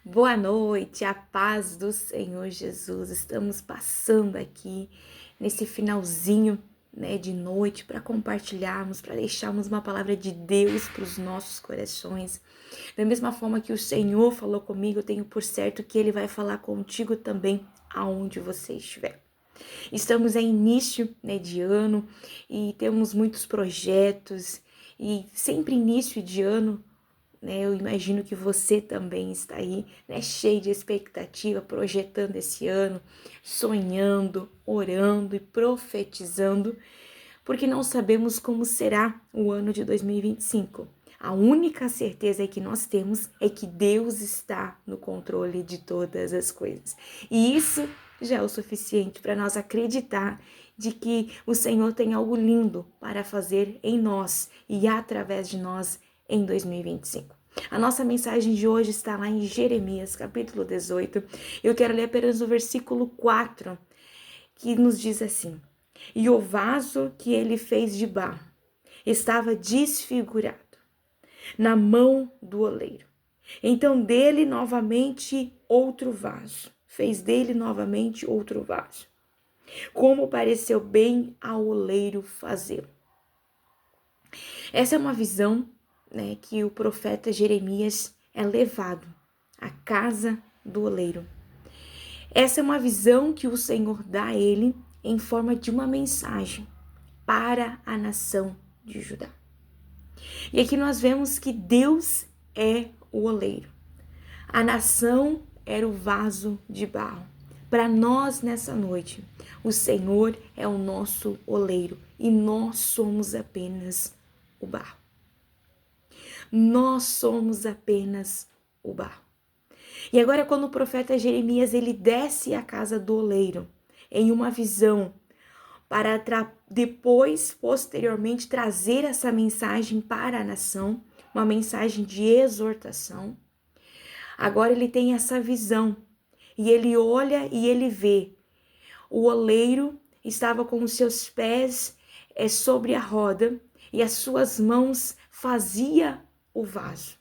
Boa noite, a paz do Senhor Jesus. Estamos passando aqui nesse finalzinho, de noite para compartilharmos, para deixarmos uma palavra de Deus para os nossos corações. Da mesma forma que o Senhor falou comigo, eu tenho por certo que Ele vai falar contigo também aonde você estiver. Estamos em início, de ano e temos muitos projetos e sempre início de ano, eu imagino que você também está aí, cheio de expectativa, projetando esse ano, sonhando, orando e profetizando, porque não sabemos como será o ano de 2025. A única certeza que nós temos é que Deus está no controle de todas as coisas. E isso já é o suficiente para nós acreditar de que o Senhor tem algo lindo para fazer em nós e através de nós em 2025. A nossa mensagem de hoje está lá em Jeremias, capítulo 18. Eu quero ler apenas o versículo 4, que nos diz assim: E o vaso que ele fez de barro estava desfigurado na mão do oleiro. Então dele novamente outro vaso. Fez dele novamente outro vaso, como pareceu bem ao oleiro fazê-lo. Essa é uma visão, que o profeta Jeremias é levado à casa do oleiro. Essa é uma visão que o Senhor dá a ele em forma de uma mensagem para a nação de Judá. E aqui nós vemos que Deus é o oleiro. A nação era o vaso de barro. Para nós nessa noite, o Senhor é o nosso oleiro e nós somos apenas o barro. Nós somos apenas o barro. E agora quando o profeta Jeremias ele desce à casa do oleiro em uma visão para depois, posteriormente, trazer essa mensagem para a nação, uma mensagem de exortação. Agora ele tem essa visão e ele olha e ele vê. O oleiro estava com os seus pés sobre a roda e as suas mãos fazia o vaso.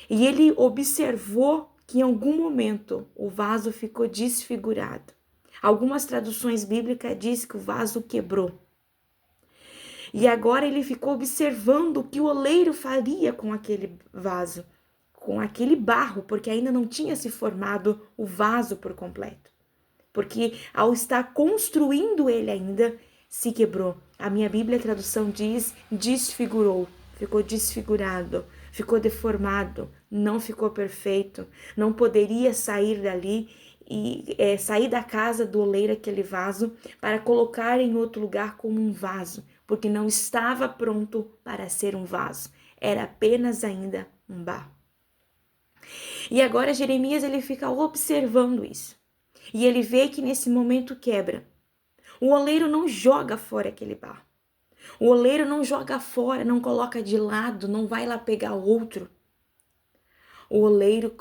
E ele observou que em algum momento o vaso ficou desfigurado. Algumas traduções bíblicas dizem que o vaso quebrou. E agora ele ficou observando o que o oleiro faria com aquele vaso, com aquele barro, porque ainda não tinha se formado o vaso por completo. Porque ao estar construindo ele ainda, se quebrou. A minha Bíblia, a tradução diz desfigurou, ficou desfigurado, ficou deformado, não ficou perfeito, não poderia sair dali e sair da casa do oleiro aquele vaso para colocar em outro lugar como um vaso, porque não estava pronto para ser um vaso, era apenas ainda um barro. E agora Jeremias ele fica observando isso. E ele vê que nesse momento quebra. O oleiro não joga fora aquele barro. O oleiro não joga fora, não coloca de lado, não vai lá pegar outro. O oleiro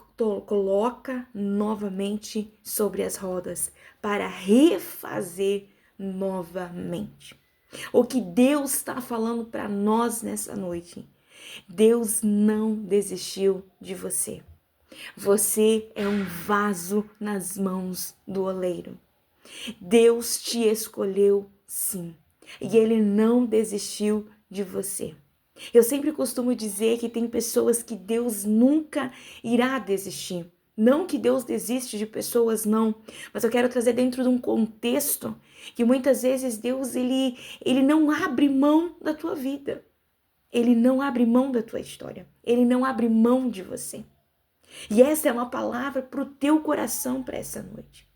coloca novamente sobre as rodas para refazer novamente. O que Deus está falando para nós nessa noite? Deus não desistiu de você. Você é um vaso nas mãos do oleiro. Deus te escolheu sim, e Ele não desistiu de você. Eu sempre costumo dizer que tem pessoas que Deus nunca irá desistir. Não que Deus desiste de pessoas, não. Mas eu quero trazer dentro de um contexto que muitas vezes Deus ele não abre mão da tua vida. Ele não abre mão da tua história. Ele não abre mão de você. E essa é uma palavra para o teu coração para essa noite.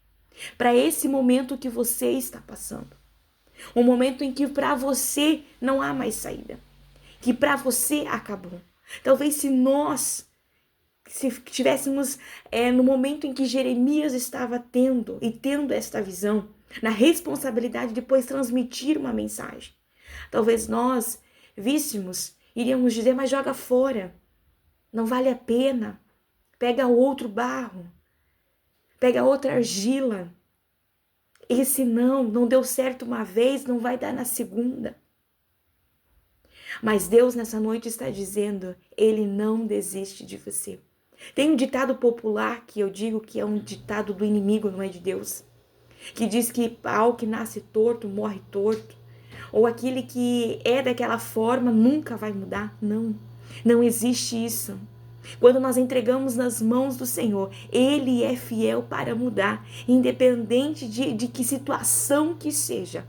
Para esse momento que você está passando. Um momento em que para você não há mais saída. Que para você acabou. Talvez se estivéssemos no momento em que Jeremias estava tendo esta visão, na responsabilidade de depois transmitir uma mensagem. Talvez nós víssemos, iríamos dizer, mas joga fora. Não vale a pena. Pega outro barro. Pega outra argila. Esse não deu certo uma vez, não vai dar na segunda. Mas Deus nessa noite está dizendo, Ele não desiste de você. Tem um ditado popular que eu digo que é um ditado do inimigo, não é de Deus, que diz que pau que nasce torto morre torto, ou aquele que é daquela forma nunca vai mudar. Não, não existe isso. Quando nós entregamos nas mãos do Senhor, Ele é fiel para mudar, independente de que situação que seja.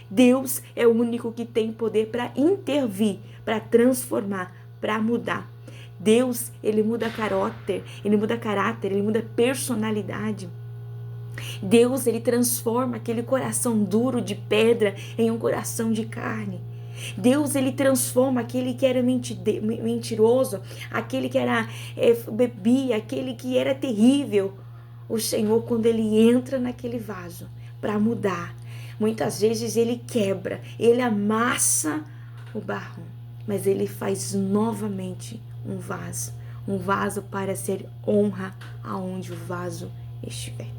Deus é o único que tem poder para intervir, para transformar, para mudar. Deus, Ele muda caráter, Ele muda personalidade. Deus, Ele transforma aquele coração duro de pedra em um coração de carne. Deus, Ele transforma aquele que era mentiroso, aquele que era bebia, aquele que era terrível. O Senhor, quando Ele entra naquele vaso para mudar, muitas vezes Ele quebra, Ele amassa o barro, mas Ele faz novamente um vaso para ser honra aonde o vaso estiver.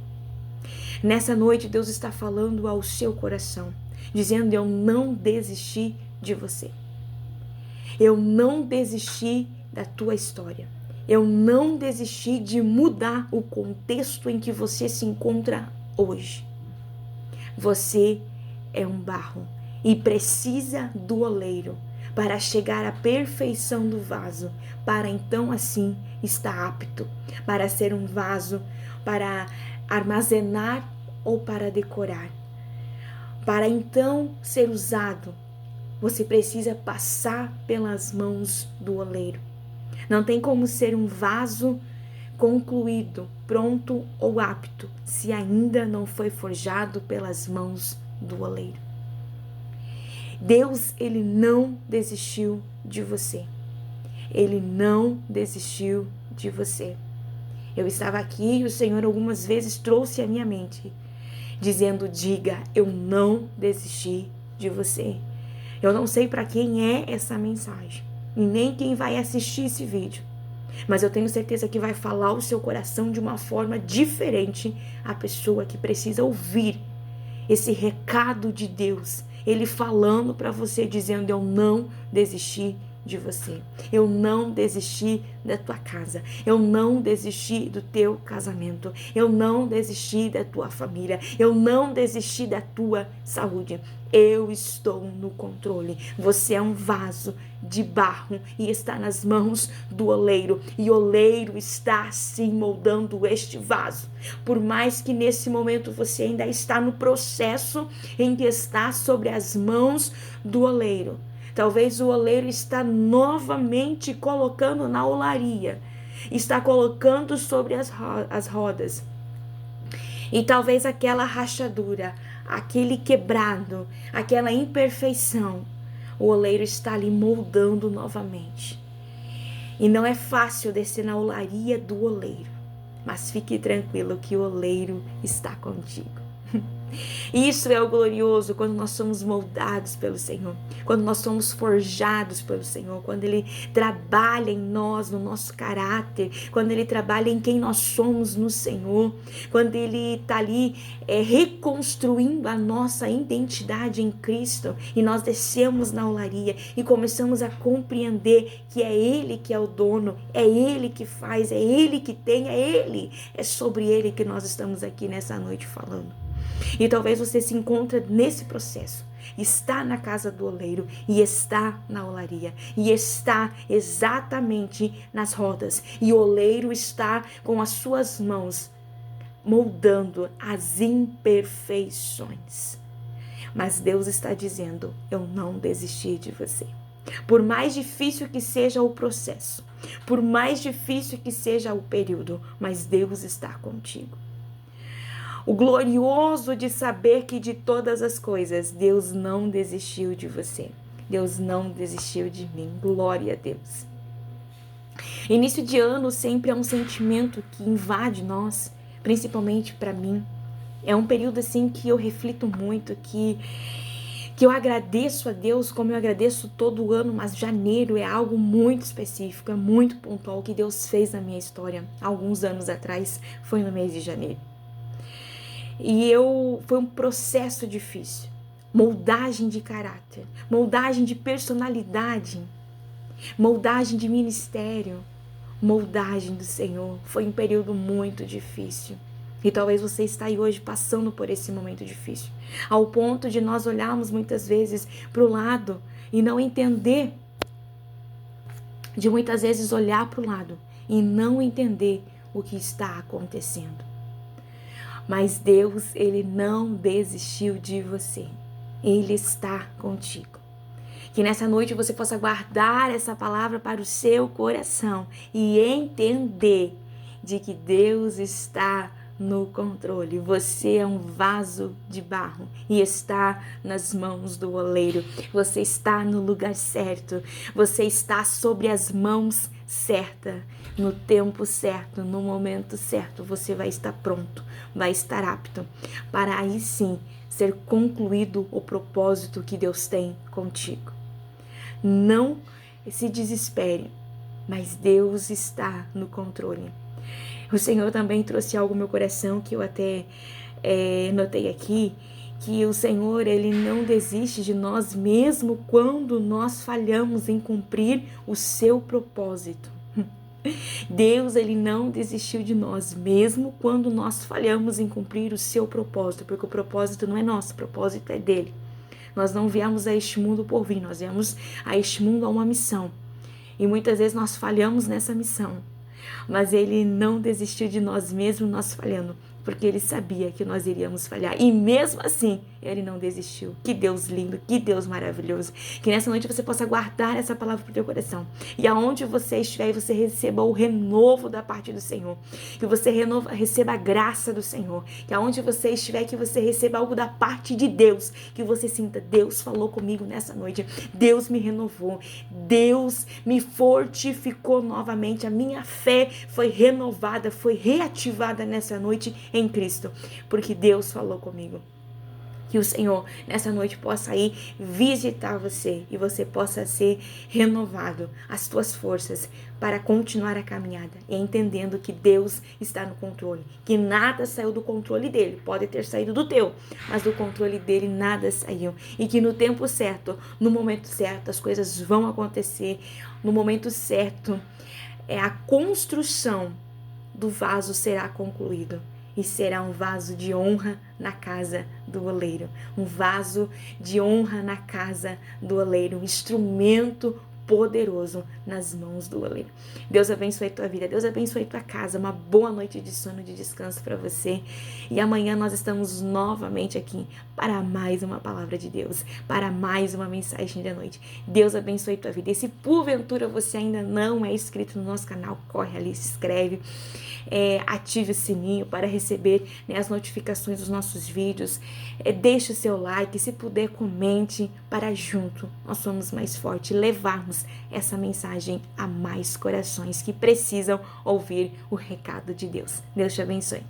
Nessa noite, Deus está falando ao seu coração, dizendo: eu não desisti de você. Eu não desisti da tua história. Eu não desisti de mudar o contexto em que você se encontra hoje. Você é um barro e precisa do oleiro para chegar à perfeição do vaso, para então assim estar apto para ser um vaso, para armazenar ou para decorar. Para então ser usado, você precisa passar pelas mãos do oleiro. Não tem como ser um vaso concluído, pronto ou apto, se ainda não foi forjado pelas mãos do oleiro. Deus, Ele não desistiu de você. Ele não desistiu de você. Eu estava aqui e o Senhor algumas vezes trouxe à minha mente, dizendo: diga, eu não desisti de você. Eu não sei para quem é essa mensagem, e nem quem vai assistir esse vídeo, mas eu tenho certeza que vai falar o seu coração de uma forma diferente à pessoa que precisa ouvir esse recado de Deus, Ele falando para você, dizendo: eu não desisti de você, eu não desisti da tua casa, eu não desisti do teu casamento, eu não desisti da tua família, eu não desisti da tua saúde. Eu estou no controle. Você é um vaso de barro e está nas mãos do oleiro, e o oleiro está assim moldando este vaso. Por mais que nesse momento você ainda está no processo em que está sobre as mãos do oleiro, talvez o oleiro está novamente colocando na olaria, está colocando sobre as rodas, e talvez aquela rachadura, aquele quebrado, aquela imperfeição, o oleiro está ali moldando novamente. E não é fácil descer na olaria do oleiro, mas fique tranquilo que o oleiro está contigo. Isso é o glorioso, quando nós somos moldados pelo Senhor, quando nós somos forjados pelo Senhor, quando Ele trabalha em nós, no nosso caráter, quando Ele trabalha em quem nós somos no Senhor, quando Ele está ali reconstruindo a nossa identidade em Cristo, e nós descemos na olaria e começamos a compreender que é Ele que é o dono, é Ele que faz, é Ele que tem, é sobre Ele que nós estamos aqui nessa noite falando. E talvez você se encontre nesse processo, está na casa do oleiro e está na olaria, e está exatamente nas rodas, e o oleiro está com as suas mãos moldando as imperfeições. Mas Deus está dizendo: eu não desisti de você. Por mais difícil que seja o processo, por mais difícil que seja o período, mas Deus está contigo. O glorioso de saber que de todas as coisas, Deus não desistiu de você. Deus não desistiu de mim. Glória a Deus. Início de ano sempre é um sentimento que invade nós, principalmente para mim. É um período assim que eu reflito muito, que eu agradeço a Deus como eu agradeço todo ano, mas janeiro é algo muito específico, é muito pontual que Deus fez na minha história. Alguns anos atrás, foi no mês de janeiro. E foi um processo difícil, moldagem de caráter, moldagem de personalidade, moldagem de ministério, moldagem do Senhor. Foi um período muito difícil. E talvez você está aí hoje passando por esse momento difícil. Ao ponto de nós olharmos muitas vezes para o lado e não entender. De muitas vezes olhar para o lado e não entender o que está acontecendo. Mas Deus, Ele não desistiu de você. Ele está contigo. Que nessa noite você possa guardar essa palavra para o seu coração e entender de que Deus está no controle. Você é um vaso de barro e está nas mãos do oleiro. Você está no lugar certo. Você está sobre as mãos certas. No tempo certo, no momento certo, você vai estar pronto, vai estar apto para aí sim ser concluído o propósito que Deus tem contigo. Não se desespere, mas Deus está no controle. O Senhor também trouxe algo no meu coração que eu até notei aqui, que o Senhor, Ele não desiste de nós mesmo quando nós falhamos em cumprir o seu propósito. Deus, Ele não desistiu de nós mesmo quando nós falhamos em cumprir o seu propósito, porque o propósito não é nosso, o propósito é dele. Nós não viemos a este mundo por vir, nós viemos a este mundo a uma missão. E muitas vezes nós falhamos nessa missão. Mas Ele não desistiu de nós mesmo nós falhando, porque Ele sabia que nós iríamos falhar. E mesmo assim, Ele não desistiu. Que Deus lindo, que Deus maravilhoso. Que nessa noite você possa guardar essa palavra para o teu coração. E aonde você estiver, você receba o renovo da parte do Senhor. Que você receba a graça do Senhor. Que aonde você estiver, que você receba algo da parte de Deus. Que você sinta, Deus falou comigo nessa noite. Deus me renovou. Deus me fortificou novamente. A minha fé foi renovada, foi reativada nessa noite em Cristo, porque Deus falou comigo. Que o Senhor nessa noite possa ir visitar você e você possa ser renovado, as tuas forças para continuar a caminhada, e entendendo que Deus está no controle, que nada saiu do controle dele, pode ter saído do teu, mas do controle dele nada saiu, e que no tempo certo, no momento certo, as coisas vão acontecer, no momento certo, a construção do vaso será concluído. E será um vaso de honra na casa do oleiro. Um vaso de honra na casa do oleiro. Um instrumento poderoso nas mãos do oleiro. Deus abençoe a tua vida. Deus abençoe a tua casa. Uma boa noite de sono, de descanso para você. E amanhã nós estamos novamente aqui para mais uma palavra de Deus. Para mais uma mensagem da noite. Deus abençoe a tua vida. E se porventura você ainda não é inscrito no nosso canal, corre ali, se inscreve. Ative o sininho para receber, né, as notificações dos nossos vídeos. Deixe o seu like, se puder comente, para junto nós somos mais fortes, levarmos essa mensagem a mais corações que precisam ouvir o recado de Deus. Deus te abençoe.